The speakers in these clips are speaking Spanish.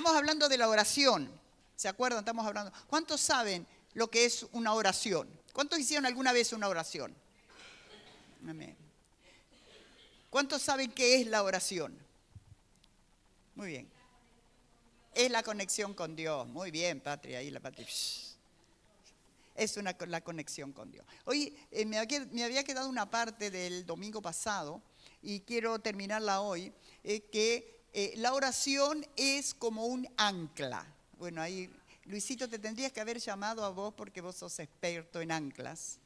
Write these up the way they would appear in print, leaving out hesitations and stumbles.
Estamos hablando de la oración. ¿Se acuerdan? Estamos hablando. ¿Cuántos saben lo que es una oración? ¿Cuántos hicieron alguna vez una oración? Amén. ¿Cuántos saben qué es la oración? Muy bien. Es la conexión con Dios. Muy bien, Patria. Ahí la Patria. Es la conexión con Dios. Hoy me había quedado una parte del domingo pasado y quiero terminarla hoy, que la oración es como un ancla. Bueno, ahí, Luisito, te tendrías que haber llamado a vos porque vos sos experto en anclas.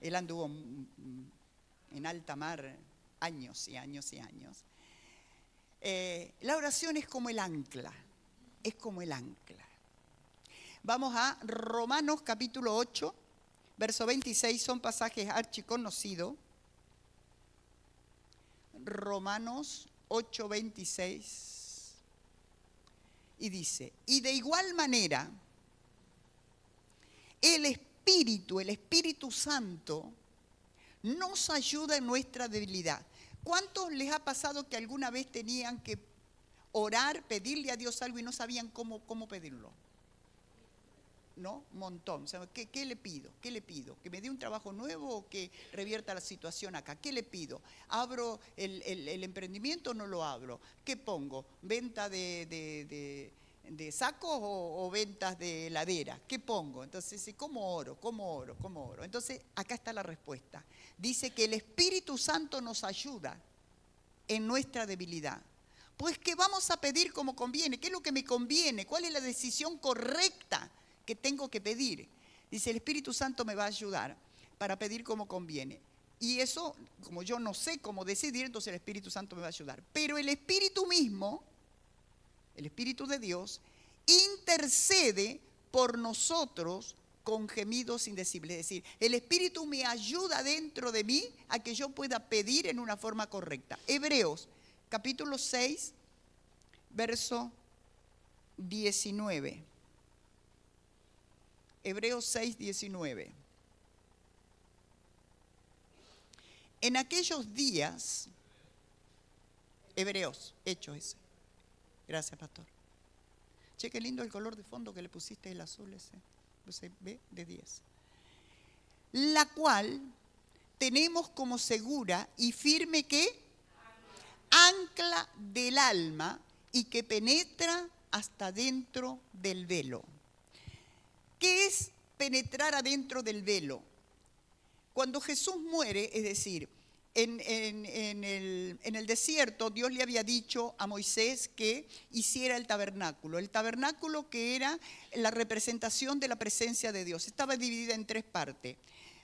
Él anduvo en alta mar años y años y años. La oración es como el ancla, es como el ancla. Vamos a Romanos capítulo 8, verso 26, son pasajes archiconocidos. Romanos 8, 26. Y dice, y de igual manera, el Espíritu Santo, nos ayuda en nuestra debilidad. ¿Cuántos les ha pasado que alguna vez tenían que orar, pedirle a Dios algo y no sabían cómo pedirlo? ¿No? Un montón. O sea, ¿qué le pido? ¿Qué le pido? ¿Que me dé un trabajo nuevo o que revierta la situación acá? ¿Qué le pido? ¿Abro el emprendimiento o no lo abro? ¿Qué pongo? ¿Venta de sacos o ventas de heladera? ¿Qué pongo? Entonces, ¿cómo oro? ¿Cómo oro? ¿Cómo oro? Entonces, acá está la respuesta. Dice que el Espíritu Santo nos ayuda en nuestra debilidad. Pues que vamos a pedir como conviene. ¿Qué es lo que me conviene? ¿Cuál es la decisión correcta que tengo que pedir? Dice, el Espíritu Santo me va a ayudar para pedir como conviene. Y eso, como yo no sé cómo decidir, entonces el Espíritu Santo me va a ayudar. Pero el Espíritu mismo, el Espíritu de Dios, intercede por nosotros con gemidos indecibles. Es decir, el Espíritu me ayuda dentro de mí a que yo pueda pedir en una forma correcta. Hebreos, capítulo 6, verso 19. Hebreos 6, 19. En aquellos días, Hebreos, Hechos ese. Gracias, pastor. Che, qué lindo el color de fondo que le pusiste, el azul ese. Se ve de 10. La cual tenemos como segura y firme ¿qué? Ancla del alma y que penetra hasta dentro del velo. ¿Qué es penetrar adentro del velo? Cuando Jesús muere, es decir, en el desierto, Dios le había dicho a Moisés que hiciera el tabernáculo que era la representación de la presencia de Dios. Estaba dividida en 3 partes.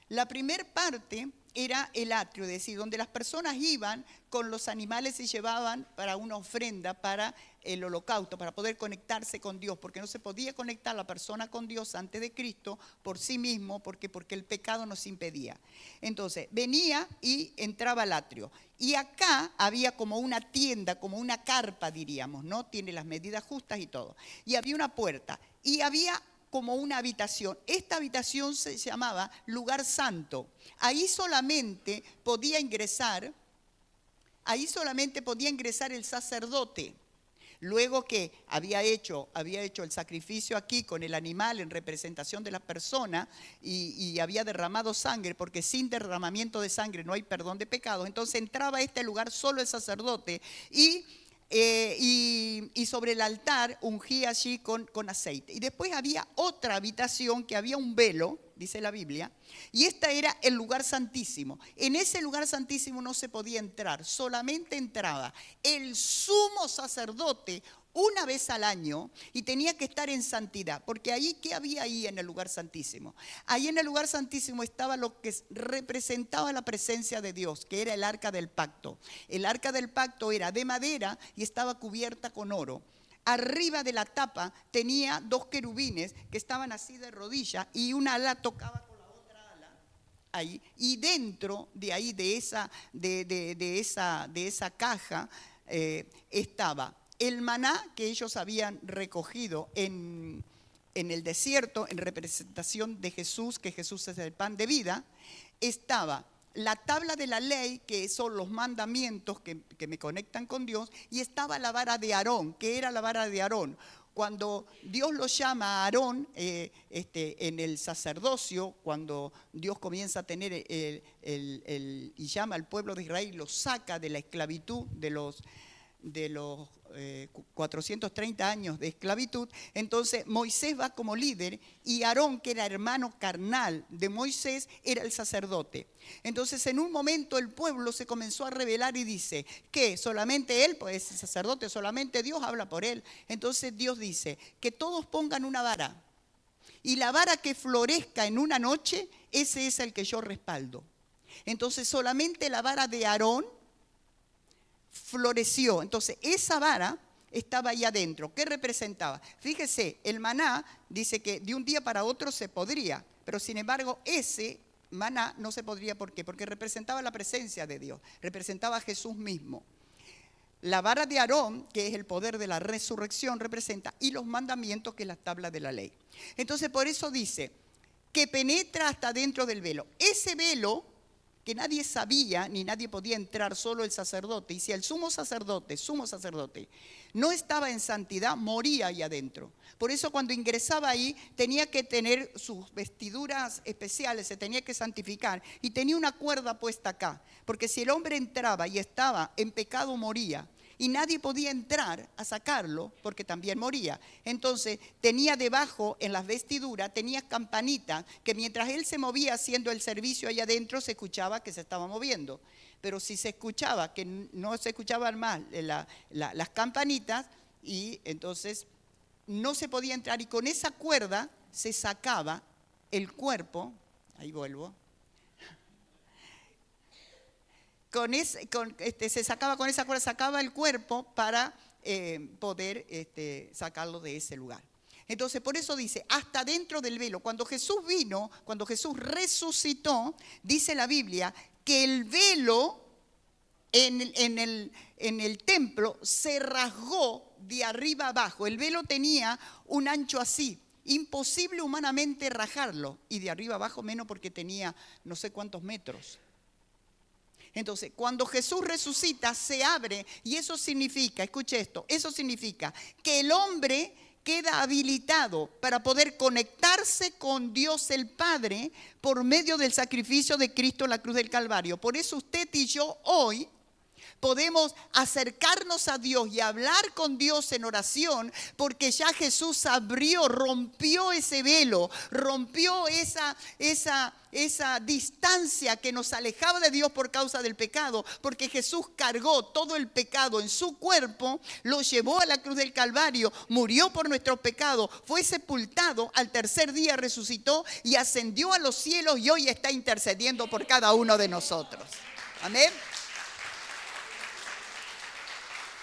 La primera parte era el atrio, es decir, donde las personas iban con los animales y llevaban para una ofrenda, para el holocausto, para poder conectarse con Dios, porque no se podía conectar la persona con Dios antes de Cristo por sí mismo, porque el pecado nos impedía. Entonces, venía y entraba al atrio. Y acá había como una tienda, como una carpa, diríamos, ¿no? Tiene las medidas justas y todo. Y había una puerta. Y había como una habitación. Esta habitación se llamaba lugar santo. Ahí solamente podía ingresar el sacerdote. Luego que había hecho el sacrificio aquí con el animal en representación de la persona y había derramado sangre, porque sin derramamiento de sangre no hay perdón de pecados, entonces entraba a este lugar solo el sacerdote y sobre el altar ungía allí con aceite. Y después había otra habitación que había un velo, dice la Biblia, y esta era el lugar santísimo. En ese lugar santísimo no se podía entrar, solamente entraba el sumo sacerdote una vez al año y tenía que estar en santidad, porque ahí, ¿qué había ahí en el lugar santísimo? Ahí en el lugar santísimo estaba lo que representaba la presencia de Dios, que era el arca del pacto. El arca del pacto era de madera y estaba cubierta con oro. Arriba de la tapa tenía 2 querubines que estaban así de rodillas y una ala tocaba con la otra ala ahí, y dentro de ahí de esa caja estaba el maná que ellos habían recogido en el desierto en representación de Jesús, que Jesús es el pan de vida. Estaba la tabla de la ley, que son los mandamientos que me conectan con Dios, y estaba la vara de Aarón. ¿Qué era la vara de Aarón? Cuando Dios lo llama a Aarón en el sacerdocio, cuando Dios comienza a tener y llama al pueblo de Israel, lo saca de la esclavitud de los 430 años de esclavitud, entonces Moisés va como líder y Aarón, que era hermano carnal de Moisés, era el sacerdote. Entonces en un momento el pueblo se comenzó a rebelar y dice, ¿qué? ¿Solamente él? Pues es el sacerdote, solamente Dios habla por él. Entonces Dios dice, que todos pongan una vara, y la vara que florezca en una noche, ese es el que yo respaldo. Entonces solamente la vara de Aarón floreció. Entonces esa vara estaba ahí adentro. ¿Qué representaba? Fíjese, el maná dice que de un día para otro se podría, pero sin embargo ese maná no se podría. ¿Por qué? Porque representaba la presencia de Dios, representaba a Jesús mismo. La vara de Aarón, que es el poder de la resurrección, representa, y los mandamientos, que es la tabla de la ley. Entonces por eso dice que penetra hasta dentro del velo. Ese velo que nadie sabía ni nadie podía entrar, solo el sacerdote. Y si el sumo sacerdote, no estaba en santidad, moría ahí adentro. Por eso cuando ingresaba ahí tenía que tener sus vestiduras especiales, se tenía que santificar y tenía una cuerda puesta acá. Porque si el hombre entraba y estaba en pecado, moría. Y nadie podía entrar a sacarlo porque también moría. Entonces tenía debajo en las vestiduras, tenía campanitas que mientras él se movía haciendo el servicio allá adentro se escuchaba que se estaba moviendo. Pero si se escuchaba que no se escuchaban más las campanitas, y entonces no se podía entrar, y con esa cuerda se sacaba el cuerpo. Ahí vuelvo. Se sacaba con esa cuerda, sacaba el cuerpo para poder sacarlo de ese lugar. Entonces por eso dice, hasta dentro del velo. Cuando Jesús vino, cuando Jesús resucitó, dice la Biblia que el velo en el templo se rasgó de arriba abajo. El velo tenía un ancho así, imposible humanamente rajarlo, y de arriba abajo menos, porque tenía no sé cuántos metros. Entonces, cuando Jesús resucita, se abre, y eso significa, escuche esto, eso significa que el hombre queda habilitado para poder conectarse con Dios el Padre por medio del sacrificio de Cristo en la cruz del Calvario. Por eso usted y yo hoy podemos acercarnos a Dios y hablar con Dios en oración, porque ya Jesús rompió ese velo, rompió esa distancia que nos alejaba de Dios por causa del pecado, porque Jesús cargó todo el pecado en su cuerpo, lo llevó a la cruz del Calvario, murió por nuestros pecados, fue sepultado, al tercer día resucitó y ascendió a los cielos, y hoy está intercediendo por cada uno de nosotros. Amén.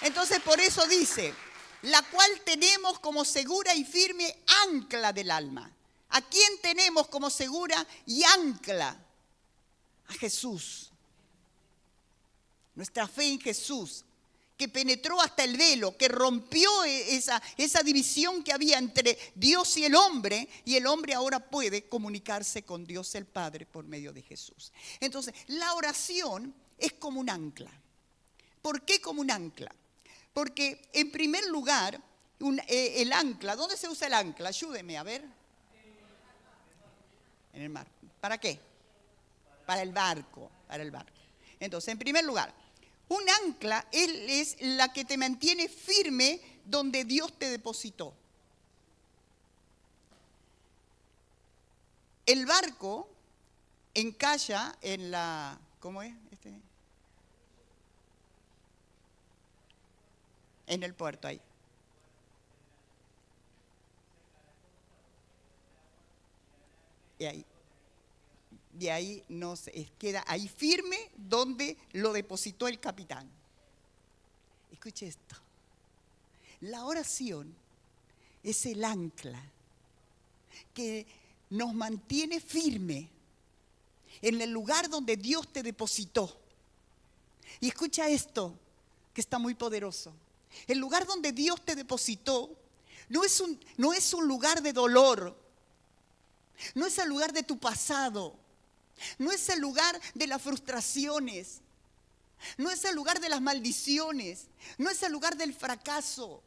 Entonces por eso dice, la cual tenemos como segura y firme ancla del alma. ¿A quién tenemos como segura y ancla? A Jesús. Nuestra fe en Jesús, que penetró hasta el velo, que rompió esa división que había entre Dios y el hombre ahora puede comunicarse con Dios el Padre por medio de Jesús. Entonces, la oración es como un ancla. ¿Por qué como un ancla? Porque en primer lugar, el ancla, ¿dónde se usa el ancla? Ayúdeme a ver. En el mar. ¿Para qué? Para el barco. Entonces, en primer lugar, un ancla es la que te mantiene firme donde Dios te depositó. El barco encalla en la... ¿Cómo es? En el puerto ahí. Y ahí queda ahí firme donde lo depositó el capitán. Escuche esto. La oración es el ancla que nos mantiene firme en el lugar donde Dios te depositó. Y escucha esto, que está muy poderoso. El lugar donde Dios te depositó no es un lugar de dolor, no es el lugar de tu pasado, No es el lugar de las frustraciones. No es el lugar de las maldiciones. No es el lugar del fracaso.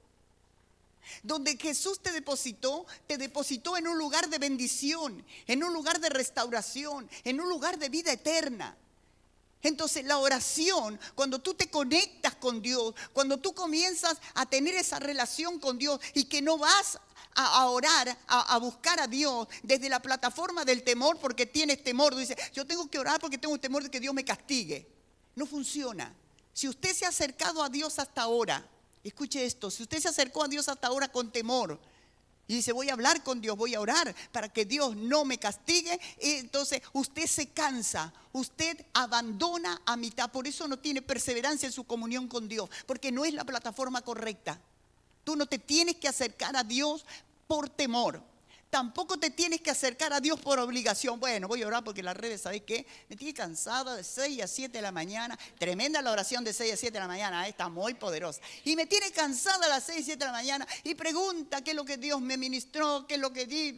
Donde Jesús te depositó en un lugar de bendición, en un lugar de restauración, en un lugar de vida eterna. Entonces la oración, cuando tú te conectas con Dios, cuando tú comienzas a tener esa relación con Dios y que no vas a orar, a buscar a Dios desde la plataforma del temor porque tienes temor. Tú dices, yo tengo que orar porque tengo temor de que Dios me castigue. No funciona. Si usted se ha acercado a Dios hasta ahora, escuche esto, si usted se acercó a Dios hasta ahora con temor y dice, voy a hablar con Dios, voy a orar para que Dios no me castigue, entonces usted se cansa, usted abandona a mitad. Por eso no tiene perseverancia en su comunión con Dios, porque no es la plataforma correcta. Tú no te tienes que acercar a Dios por temor. Tampoco te tienes que acercar a Dios por obligación. Bueno, voy a orar porque las redes, ¿sabes qué? Me tiene cansada de 6 a 7 de la mañana. Tremenda la oración de 6 a 7 de la mañana, está muy poderosa. Y me tiene cansada a las 6 a 7 de la mañana y pregunta qué es lo que Dios me ministró, qué es lo que di,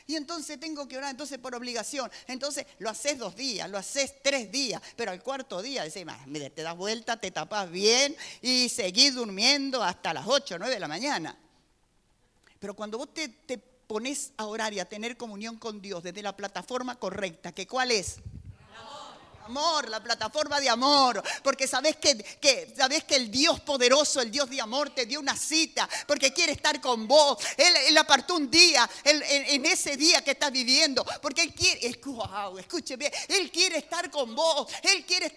y entonces tengo que orar, entonces por obligación. Entonces lo haces 2 días, lo haces 3 días, pero al cuarto día decís, mire, te das vuelta, te tapas bien y seguís durmiendo hasta las 8 o 9 de la mañana. Pero cuando vos te pones a orar y a tener comunión con Dios desde la plataforma correcta, ¿que cuál es? Amor, la plataforma de amor, porque sabes que el Dios poderoso, el Dios de amor te dio una cita, porque quiere estar con vos. Él apartó un día, en ese día que estás viviendo, porque Él quiere, wow, escúcheme, Él quiere estar con vos, Él quiere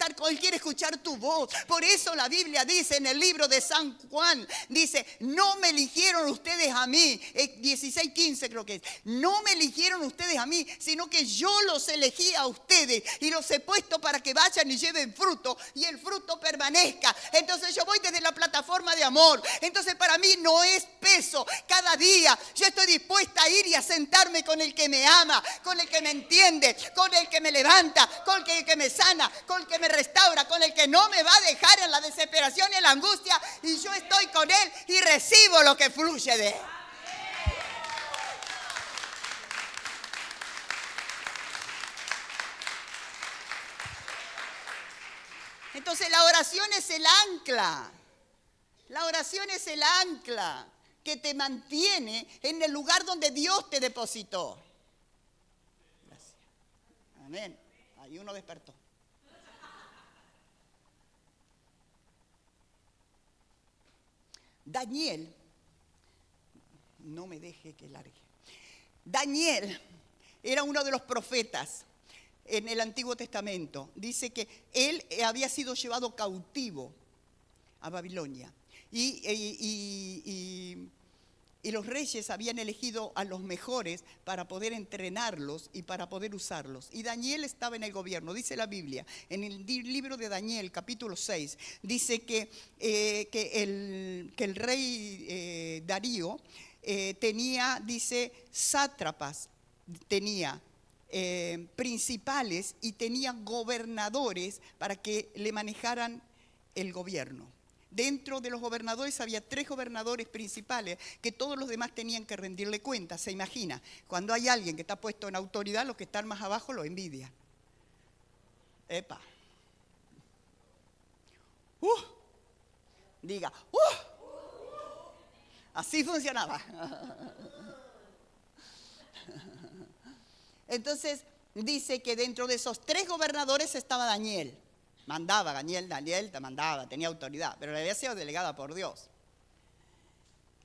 escuchar tu voz. Por eso la Biblia dice en el libro de San Juan, dice, no me eligieron ustedes a mí, 16:15 creo que es, no me eligieron ustedes a mí, sino que yo los elegí a ustedes y los he puesto para que vayan y lleven fruto y el fruto permanezca. Entonces yo voy desde la plataforma de amor. Entonces para mí no es peso. Cada día yo estoy dispuesta a ir y a sentarme con el que me ama, con el que me entiende, con el que me levanta, con el que me sana, con el que me restaura, con el que no me va a dejar en la desesperación y en la angustia, y yo estoy con él y recibo lo que fluye de él. Entonces la oración es el ancla. La oración es el ancla que te mantiene en el lugar donde Dios te depositó. Gracias. Amén. Ahí uno despertó. Daniel, no me deje que largue. Daniel era uno de los profetas en el Antiguo Testamento. Dice que él había sido llevado cautivo a Babilonia y los reyes habían elegido a los mejores para poder entrenarlos y para poder usarlos. Y Daniel estaba en el gobierno. Dice la Biblia, en el libro de Daniel, capítulo 6, dice que el rey Darío tenía, dice, sátrapas, tenía principales y tenían gobernadores para que le manejaran el gobierno. Dentro de los gobernadores había 3 gobernadores principales que todos los demás tenían que rendirle cuentas. Se imagina, cuando hay alguien que está puesto en autoridad, los que están más abajo lo envidian. Epa. Diga, así funcionaba. Entonces dice que dentro de esos 3 gobernadores estaba Daniel. Mandaba, Daniel te mandaba, tenía autoridad, pero le había sido delegada por Dios.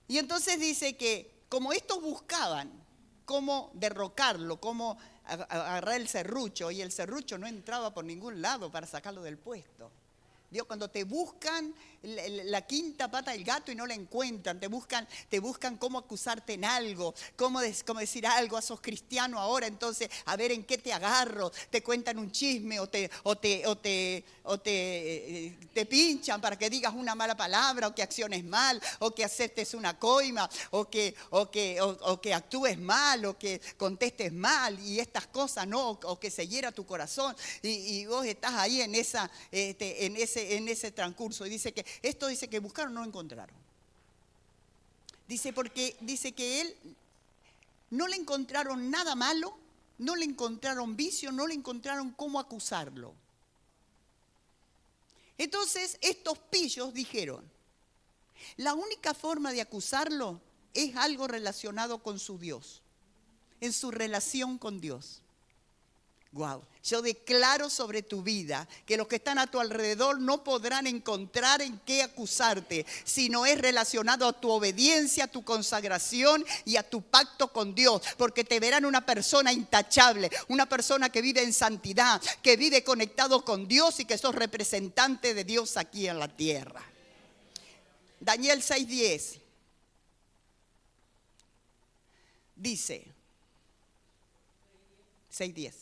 Y entonces dice que como estos buscaban cómo derrocarlo, cómo agarrar el serrucho, y el serrucho no entraba por ningún lado para sacarlo del puesto. Dios, cuando te buscan la quinta pata del gato y no la encuentran, te buscan cómo acusarte en algo, cómo decir algo, sos cristiano ahora, entonces a ver en qué te agarro, te cuentan un chisme o te pinchan para que digas una mala palabra, o que acciones mal, o que aceptes una coima, o que actúes mal, o que contestes mal, y estas cosas, ¿no? O que se hiera tu corazón, y vos estás ahí en ese transcurso. Y dice que buscaron, no encontraron. Dice porque dice que él no le encontraron nada malo no le encontraron vicio, no le encontraron cómo acusarlo. Entonces estos pillos dijeron, la única forma de acusarlo es algo relacionado con su Dios, en su relación con Dios. Wow. Yo declaro sobre tu vida que los que están a tu alrededor no podrán encontrar en qué acusarte, sino es relacionado a tu obediencia, a tu consagración y a tu pacto con Dios, porque te verán una persona intachable, una persona que vive en santidad, que vive conectado con Dios y que sos representante de Dios aquí en la tierra. Daniel 6:10 dice, 6:10.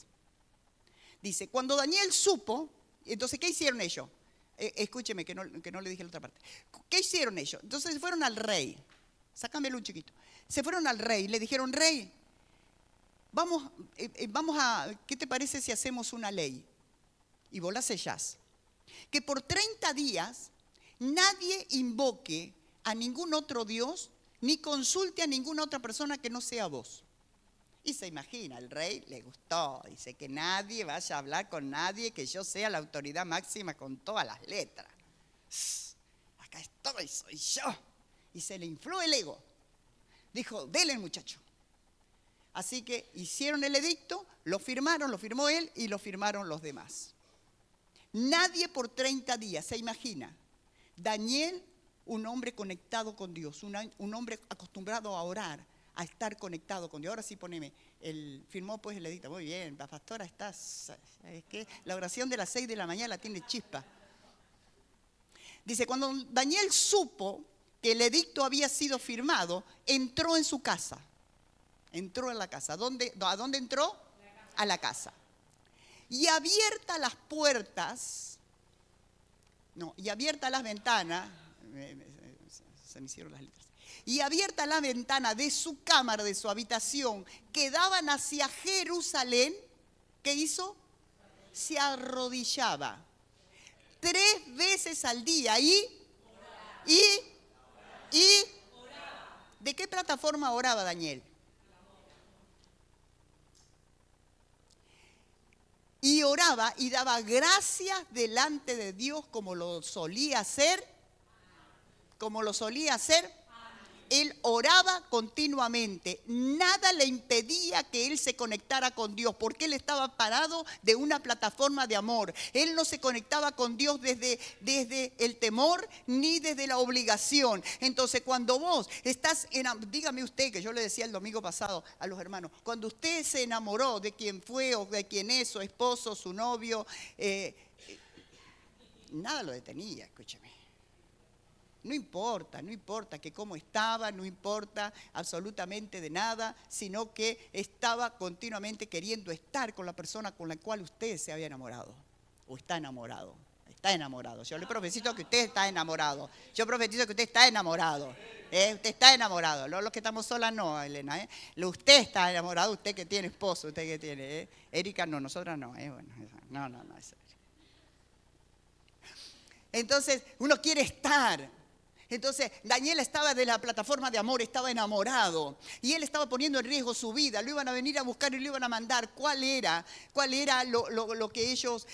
Dice, cuando Daniel supo, entonces, ¿qué hicieron ellos? Escúcheme que no le dije la otra parte. ¿Qué hicieron ellos? Entonces se fueron al rey. Sácamelo un chiquito. Se fueron al rey, le dijeron, rey, vamos a, ¿qué te parece si hacemos una ley? Y vos la sellás. Que por 30 días nadie invoque a ningún otro Dios, ni consulte a ninguna otra persona que no sea vos. Y se imagina, el rey le gustó, dice que nadie vaya a hablar con nadie, que yo sea la autoridad máxima con todas las letras. Acá estoy, soy yo. Y se le infló el ego. Dijo, dele muchacho. Así que hicieron el edicto, lo firmaron, lo firmó él y lo firmaron los demás. Nadie por 30 días, se imagina. Daniel, un hombre conectado con Dios, un hombre acostumbrado a orar, a estar conectado con Dios. Ahora sí poneme, firmó pues el edicto. Muy bien, la pastora estás, es que la oración de las 6 de la mañana la tiene chispa. Dice, cuando Daniel supo que el edicto había sido firmado, entró en su casa. Entró en la casa. ¿A dónde entró? A la casa. Y abiertas las puertas, y abiertas las ventanas, se me hicieron las letras. Y abierta la ventana de su cámara, de su habitación, que daban hacia Jerusalén, ¿qué hizo? Se arrodillaba 3 veces al día y ¿de qué plataforma oraba Daniel? Y oraba y daba gracias delante de Dios como lo solía hacer. Él oraba continuamente. Nada le impedía que él se conectara con Dios, porque él estaba parado de una plataforma de amor. Él no se conectaba con Dios desde el temor ni desde la obligación. Entonces, cuando vos estás dígame usted, que yo le decía el domingo pasado a los hermanos, cuando usted se enamoró de quien fue o de quien es, su esposo, su novio, nada lo detenía, escúcheme. No importa que cómo estaba, no importa absolutamente de nada, sino que estaba continuamente queriendo estar con la persona con la cual usted se había enamorado. O está enamorado. Yo le profetizo que usted está enamorado. Usted está enamorado. Usted está enamorado. Los que estamos solas no, Elena. Usted está enamorado, usted que tiene esposo, usted que tiene. Erika no, nosotras no. Bueno, no. Entonces, uno quiere estar. Entonces, Daniel estaba de la plataforma de amor, estaba enamorado. Y él estaba poniendo en riesgo su vida. Lo iban a venir a buscar y lo iban a mandar. ¿Cuál era lo que ellos,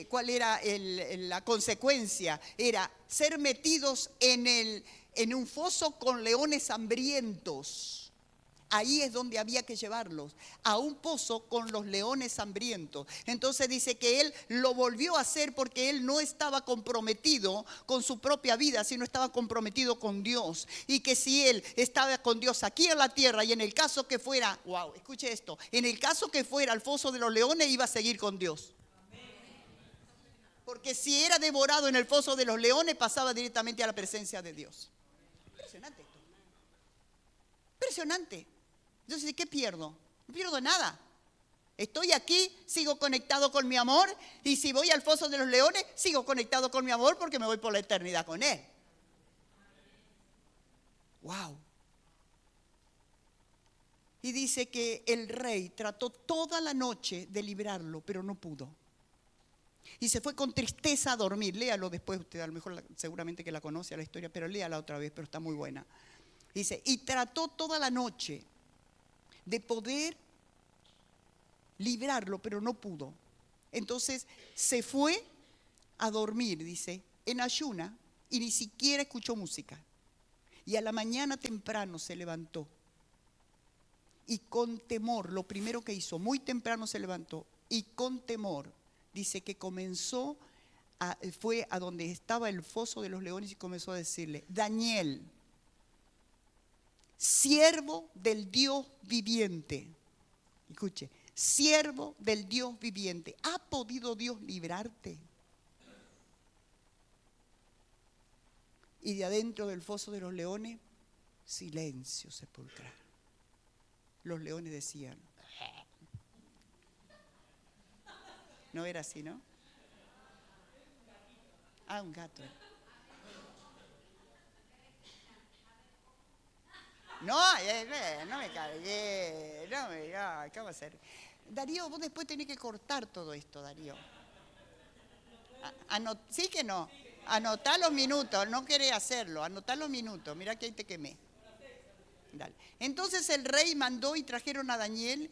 cuál era la consecuencia? Era ser metidos en un foso con leones hambrientos. Ahí es donde había que llevarlos, a un pozo con los leones hambrientos. Entonces dice que él lo volvió a hacer porque él no estaba comprometido con su propia vida, sino estaba comprometido con Dios. Y que si él estaba con Dios aquí en la tierra y en el caso que fuera, wow, escuche esto, en el caso que fuera al foso de los leones iba a seguir con Dios. Porque si era devorado en el foso de los leones pasaba directamente a la presencia de Dios. Impresionante esto. Impresionante. Entonces, ¿qué pierdo? No pierdo nada. Estoy aquí, sigo conectado con mi amor, y si voy al foso de los leones, sigo conectado con mi amor porque me voy por la eternidad con él. ¡Wow! Y dice que el rey trató toda la noche de librarlo, pero no pudo. Y se fue con tristeza a dormir. Léalo después, usted a lo mejor seguramente que la conoce a la historia, pero léala otra vez, pero está muy buena. Dice, y trató toda la noche de poder librarlo, pero no pudo. Entonces se fue a dormir, dice, en ayuna, y ni siquiera escuchó música. Y a la mañana temprano se levantó. Y con temor, lo primero que hizo, muy temprano se levantó, y con temor, dice que fue a donde estaba el foso de los leones y comenzó a decirle: Daniel, siervo del Dios viviente, escuche, siervo del Dios viviente, ¿ha podido Dios librarte? Y de adentro del foso de los leones, silencio sepulcral. Los leones decían, no era así, ¿no? Ah, un gato. No, no me cargué, ¿qué va a hacer? Darío, vos después tenés que cortar todo esto, Darío. Sí que no. Anotá los minutos, no querés hacerlo, anotá los minutos, mirá que ahí te quemé. Dale. Entonces el rey mandó y trajeron a Daniel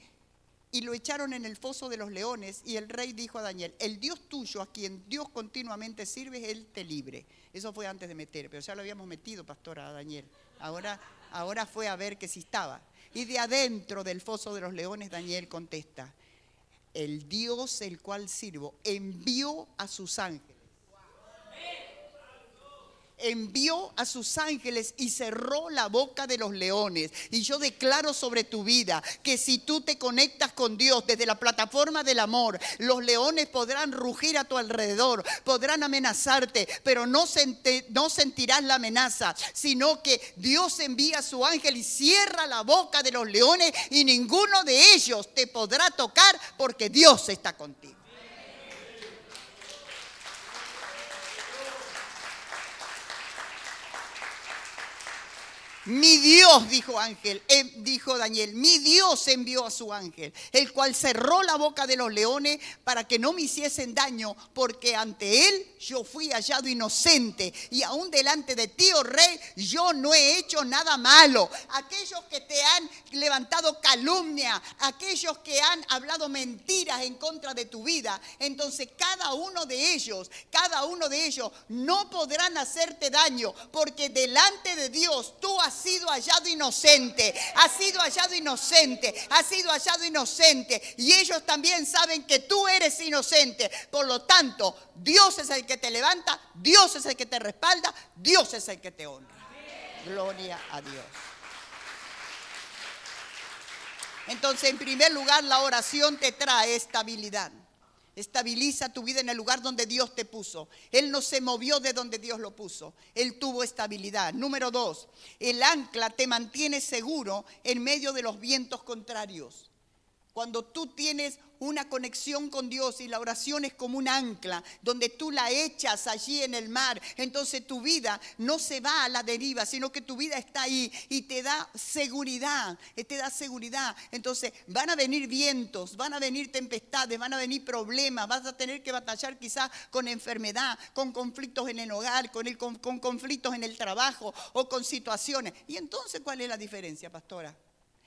y lo echaron en el foso de los leones, y el rey dijo a Daniel: el Dios tuyo, a quien Dios continuamente sirve, él te libre. Eso fue antes de meter, pero ya lo habíamos metido, pastora, a Daniel. Ahora fue a ver que sí estaba. Y de adentro del foso de los leones, Daniel contesta: el Dios el cual sirvo envió a sus ángeles. Envió a sus ángeles y cerró la boca de los leones. Y yo declaro sobre tu vida que si tú te conectas con Dios desde la plataforma del amor, los leones podrán rugir a tu alrededor, podrán amenazarte, pero no sentirás la amenaza, sino que Dios envía a su ángel y cierra la boca de los leones, y ninguno de ellos te podrá tocar, porque Dios está contigo. Mi Dios, dijo Daniel, mi Dios envió a su ángel, el cual cerró la boca de los leones para que no me hiciesen daño, porque ante él yo fui hallado inocente, y aún delante de ti, oh rey, yo no he hecho nada malo. Aquellos que te han levantado calumnia, aquellos que han hablado mentiras en contra de tu vida, entonces cada uno de ellos no podrán hacerte daño, porque delante de Dios tú has sido hallado inocente, y ellos también saben que tú eres inocente. Por lo tanto, Dios es el que te levanta, Dios es el que te respalda, Dios es el que te honra. Gloria a Dios. Entonces, en primer lugar, la oración te trae estabilidad. Estabiliza tu vida en el lugar donde Dios te puso. Él no se movió de donde Dios lo puso. Él tuvo estabilidad. Número 2, el ancla te mantiene seguro en medio de los vientos contrarios. Cuando tú tienes una conexión con Dios y la oración es como un ancla, donde tú la echas allí en el mar, entonces tu vida no se va a la deriva, sino que tu vida está ahí y te da seguridad, Entonces van a venir vientos, van a venir tempestades, van a venir problemas, vas a tener que batallar quizás con enfermedad, con conflictos en el hogar, con conflictos en el trabajo o con situaciones. Y entonces, ¿cuál es la diferencia, pastora?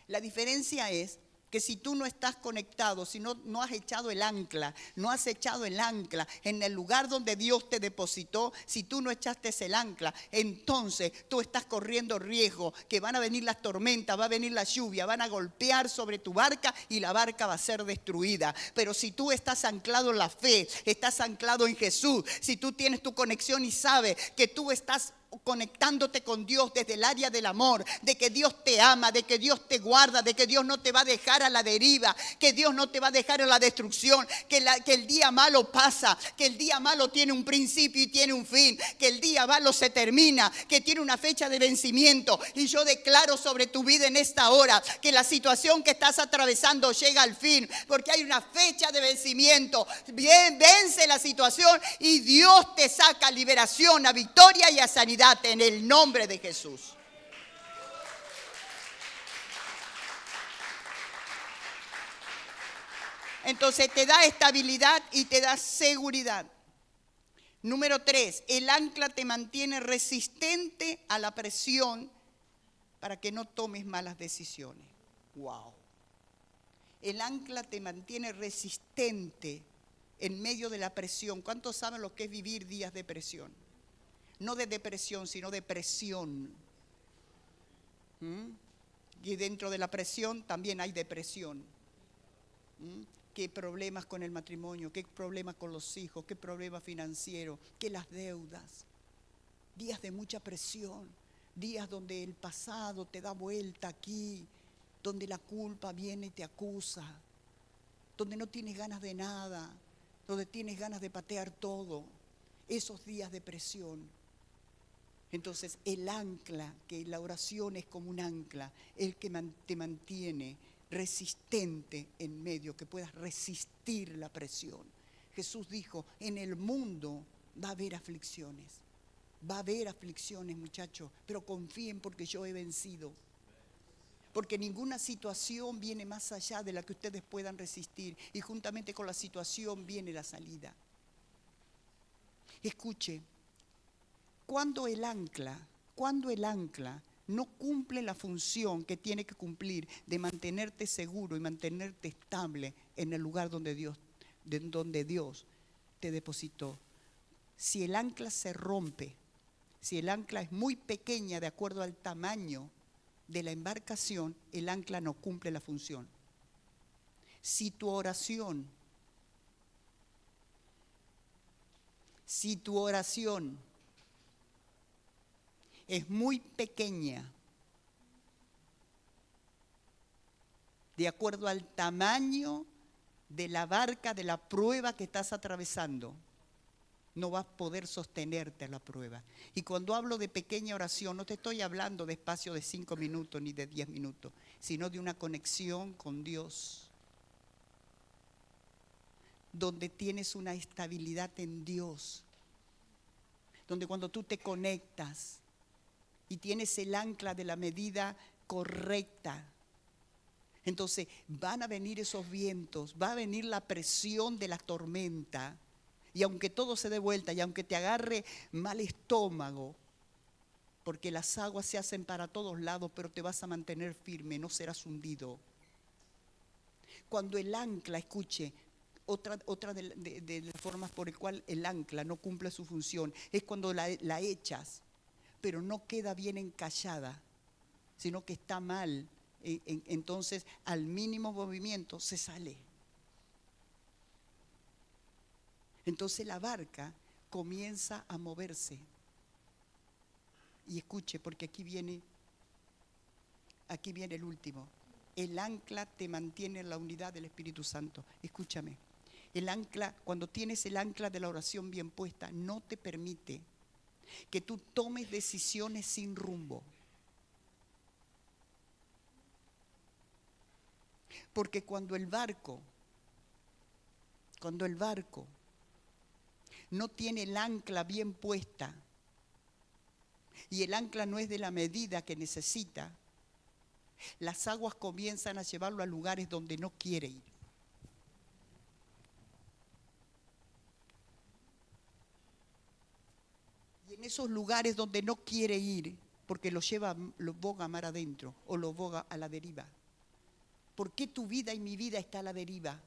La diferencia es que si tú no estás conectado, si no has echado el ancla, en el lugar donde Dios te depositó, si tú no echaste el ancla, entonces tú estás corriendo riesgo, que van a venir las tormentas, va a venir la lluvia, van a golpear sobre tu barca y la barca va a ser destruida. Pero si tú estás anclado en la fe, estás anclado en Jesús, si tú tienes tu conexión y sabes que tú estás conectándote con Dios desde el área del amor, de que Dios te ama, de que Dios te guarda, de que Dios no te va a dejar a la deriva, que Dios no te va a dejar a la destrucción, que el día malo pasa, que el día malo tiene un principio y tiene un fin, que el día malo se termina, que tiene una fecha de vencimiento. Y yo declaro sobre tu vida en esta hora que la situación que estás atravesando llega al fin, porque hay una fecha de vencimiento. Bien, vence la situación y Dios te saca a liberación, a victoria y a sanidad en el nombre de Jesús. Entonces te da estabilidad y te da seguridad. Número 3, el ancla te mantiene resistente a la presión para que no tomes malas decisiones. Wow. El ancla te mantiene resistente en medio de la presión. ¿Cuántos saben lo que es vivir días de presión? No de depresión, sino de presión. Y dentro de la presión también hay depresión. ¿Qué problemas con el matrimonio? ¿Qué problemas con los hijos? ¿Qué problemas financieros? ¿Qué las deudas? Días de mucha presión. Días donde el pasado te da vuelta aquí, donde la culpa viene y te acusa, donde no tienes ganas de nada, donde tienes ganas de patear todo. Esos días de presión. Entonces el ancla, que la oración es como un ancla, el que te mantiene resistente en medio, que puedas resistir la presión. Jesús dijo, en el mundo va a haber aflicciones. Va a haber aflicciones, muchachos, pero confíen porque yo he vencido. Porque ninguna situación viene más allá de la que ustedes puedan resistir. Y juntamente con la situación viene la salida. Escuche, cuando el ancla no cumple la función que tiene que cumplir de mantenerte seguro y mantenerte estable en el lugar donde Dios te depositó. Si el ancla se rompe, si el ancla es muy pequeña de acuerdo al tamaño de la embarcación, el ancla no cumple la función. Si tu oración es muy pequeña, de acuerdo al tamaño de la barca, de la prueba que estás atravesando, no vas a poder sostenerte a la prueba. Y cuando hablo de pequeña oración, no te estoy hablando de espacio de 5 minutos ni de 10 minutos, sino de una conexión con Dios, donde tienes una estabilidad en Dios, donde cuando tú te conectas y tienes el ancla de la medida correcta, entonces van a venir esos vientos, va a venir la presión de la tormenta. Y aunque todo se dé vuelta y aunque te agarre mal estómago, porque las aguas se hacen para todos lados, pero te vas a mantener firme, no serás hundido. Cuando el ancla, escuche, otra de las formas por el cual el ancla no cumple su función, es cuando la echas, pero no queda bien encallada, sino que está mal. Entonces, al mínimo movimiento se sale. Entonces la barca comienza a moverse. Y escuche, porque aquí viene el último. El ancla te mantiene en la unidad del Espíritu Santo. Escúchame. El ancla, cuando tienes el ancla de la oración bien puesta, no te permite que tú tomes decisiones sin rumbo. Porque cuando el barco no tiene el ancla bien puesta y el ancla no es de la medida que necesita, las aguas comienzan a llevarlo a lugares donde no quiere ir. Y en esos lugares donde no quiere ir, porque lo boga mar adentro o lo boga a la deriva. ¿Por qué tu vida y mi vida está a la deriva?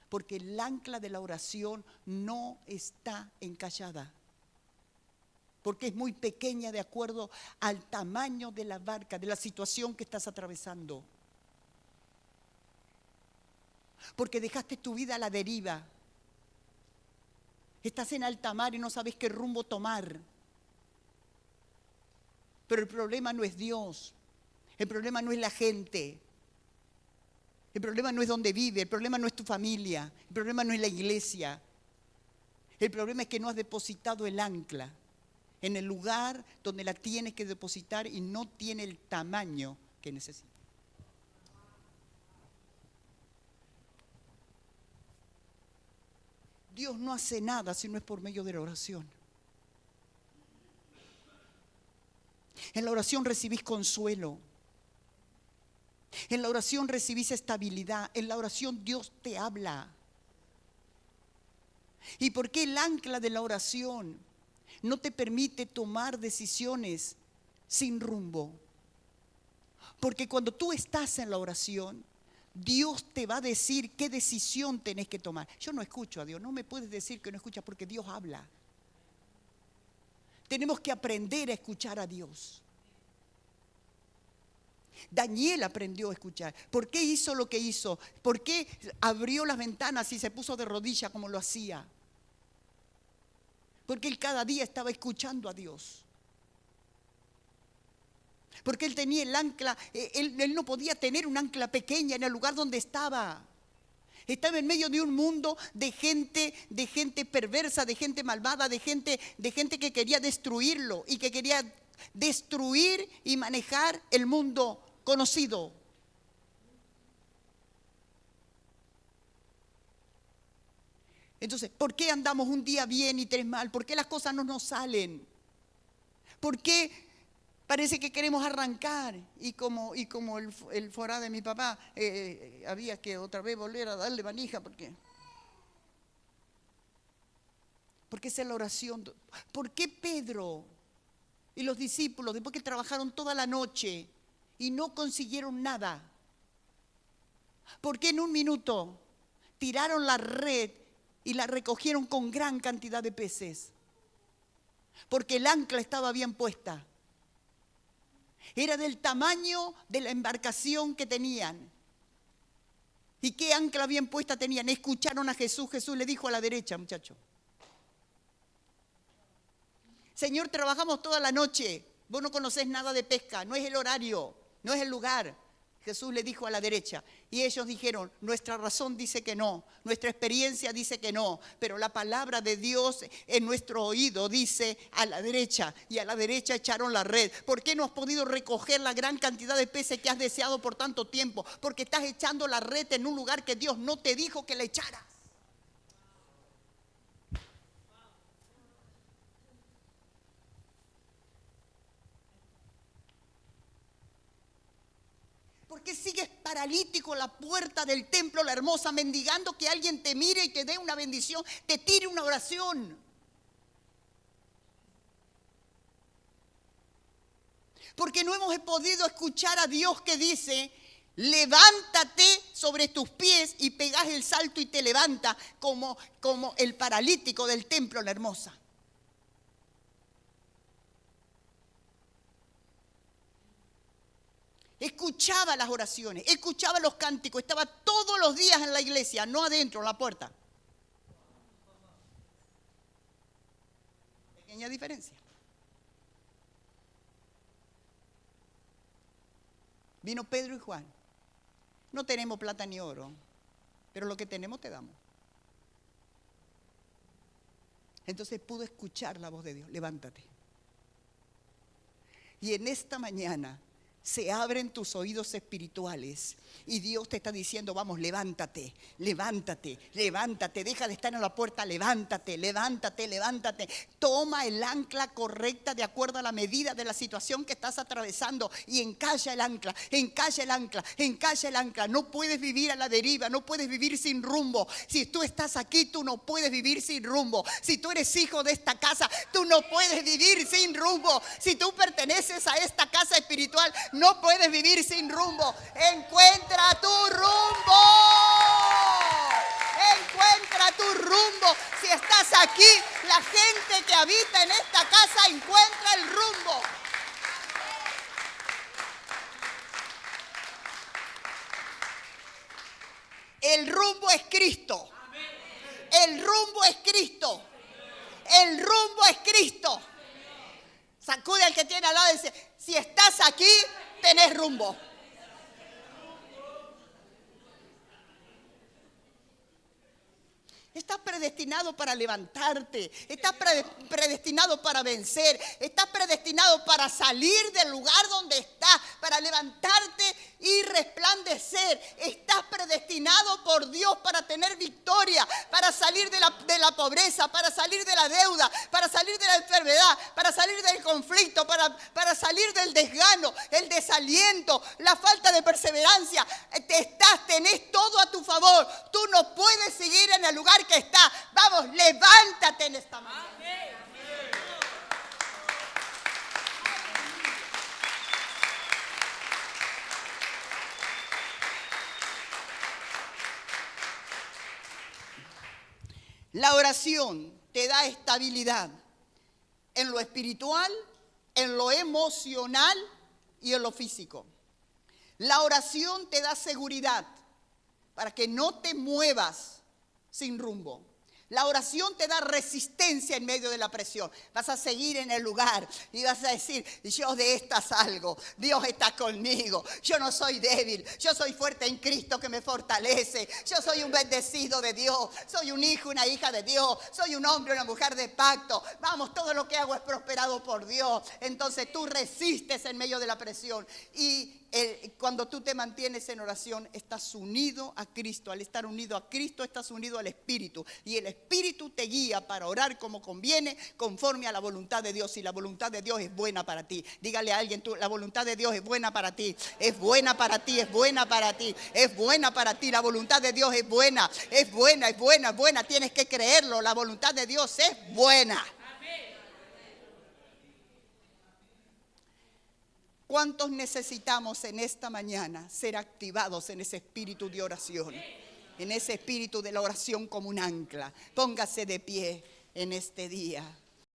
Porque el ancla de la oración no está encallada. Porque es muy pequeña de acuerdo al tamaño de la barca, de la situación que estás atravesando. Porque dejaste tu vida a la deriva. Estás en alta mar y no sabes qué rumbo tomar. Pero el problema no es Dios. El problema no es la gente. El problema no es dónde vive, el problema no es tu familia, el problema no es la iglesia. El problema es que no has depositado el ancla en el lugar donde la tienes que depositar y no tiene el tamaño que necesita. Dios no hace nada si no es por medio de la oración. En la oración recibís consuelo. En la oración recibís estabilidad. En la oración Dios te habla. ¿Y por qué el ancla de la oración no te permite tomar decisiones sin rumbo? Porque cuando tú estás en la oración, Dios te va a decir qué decisión tenés que tomar. Yo no escucho a Dios, no me puedes decir que no escuchas porque Dios habla. Tenemos que aprender a escuchar a Dios. Daniel aprendió a escuchar. ¿Por qué hizo lo que hizo? ¿Por qué abrió las ventanas y se puso de rodillas como lo hacía? Porque él cada día estaba escuchando a Dios. Porque él tenía el ancla, él no podía tener un ancla pequeña en el lugar donde estaba. Estaba en medio de un mundo de gente perversa, de gente malvada, de gente que quería destruirlo y que quería destruir y manejar el mundo conocido. Entonces, ¿por qué andamos un día bien y 3 mal? ¿Por qué las cosas no nos salen? ¿Por qué parece que queremos arrancar? Y como el forá de mi papá, había que otra vez volver a darle manija porque esa es la oración. ¿Por qué Pedro y los discípulos, después que trabajaron toda la noche y no consiguieron nada, por qué en un minuto tiraron la red y la recogieron con gran cantidad de peces? Porque el ancla estaba bien puesta. Era del tamaño de la embarcación que tenían. ¿Y qué ancla bien puesta tenían? Escucharon a Jesús. Jesús le dijo a la derecha, muchacho: Señor, trabajamos toda la noche. Vos no conocés nada de pesca. No es el horario, no es el lugar. Jesús le dijo a la derecha. Y ellos dijeron: nuestra razón dice que no, nuestra experiencia dice que no, pero la palabra de Dios en nuestro oído dice a la derecha. Y a la derecha echaron la red. ¿Por qué no has podido recoger la gran cantidad de peces que has deseado por tanto tiempo? Porque estás echando la red en un lugar que Dios no te dijo que la echaras. ¿Por qué sigues paralítico en la puerta del templo, la hermosa, mendigando que alguien te mire y te dé una bendición, te tire una oración? Porque no hemos podido escuchar a Dios que dice: levántate sobre tus pies, y pegás el salto y te levanta como el paralítico del templo, la hermosa. Escuchaba las oraciones, escuchaba los cánticos, estaba todos los días en la iglesia, no adentro, en la puerta. Pequeña diferencia. Vino Pedro y Juan. No tenemos plata ni oro, pero lo que tenemos te damos. Entonces pudo escuchar la voz de Dios: levántate. Y en esta mañana se abren tus oídos espirituales y Dios te está diciendo: vamos, levántate, levántate, levántate, deja de estar en la puerta, levántate, levántate, levántate. Toma el ancla correcta de acuerdo a la medida de la situación que estás atravesando y encalla el ancla, encalla el ancla, encalla el ancla. No puedes vivir a la deriva, no puedes vivir sin rumbo. Si tú estás aquí, tú no puedes vivir sin rumbo. Si tú eres hijo de esta casa, tú no puedes vivir sin rumbo. Si tú perteneces a esta casa espiritual, no puedes vivir sin rumbo. Encuentra tu rumbo. Encuentra tu rumbo. Si estás aquí, la gente que habita en esta casa encuentra el rumbo. El rumbo es Cristo. El rumbo es Cristo. El rumbo es Cristo. Sacude al que tiene al lado y dice: si estás aquí, tenés rumbo. Estás predestinado para levantarte, estás predestinado para vencer, estás predestinado para salir del lugar donde estás, para levantarte y resplandecer. Estás predestinado por Dios para tener victoria, para salir de la pobreza, para salir de la deuda, para salir de la enfermedad, para salir del conflicto, para salir del desgano, el desaliento, la falta de perseverancia. Tenés todo a tu favor. Tú no puedes seguir en el lugar que está. Vamos, levántate en esta mañana. La oración te da estabilidad en lo espiritual, en lo emocional y en lo físico. La oración te da seguridad para que no te muevas sin rumbo. La oración te da resistencia en medio de la presión. Vas a seguir en el lugar y vas a decir, yo de esta salgo, Dios está conmigo, yo no soy débil, yo soy fuerte en Cristo que me fortalece, yo soy un bendecido de Dios, soy un hijo, una hija de Dios, soy un hombre, una mujer de pacto. Vamos, todo lo que hago es prosperado por Dios. Entonces tú resistes en medio de la presión y cuando tú te mantienes en oración, estás unido a Cristo. Al estar unido a Cristo, estás unido al Espíritu. Y el Espíritu te guía para orar como conviene, conforme a la voluntad de Dios. Y la voluntad de Dios es buena para ti. Dígale a alguien, la voluntad de Dios es buena para ti. Es buena para ti, es buena para ti. Es buena para ti. La voluntad de Dios es buena. Es buena, es buena, es buena. Tienes que creerlo. La voluntad de Dios es buena. ¿Cuántos necesitamos en esta mañana ser activados en ese espíritu de oración? En ese espíritu de la oración como un ancla. Póngase de pie en este día.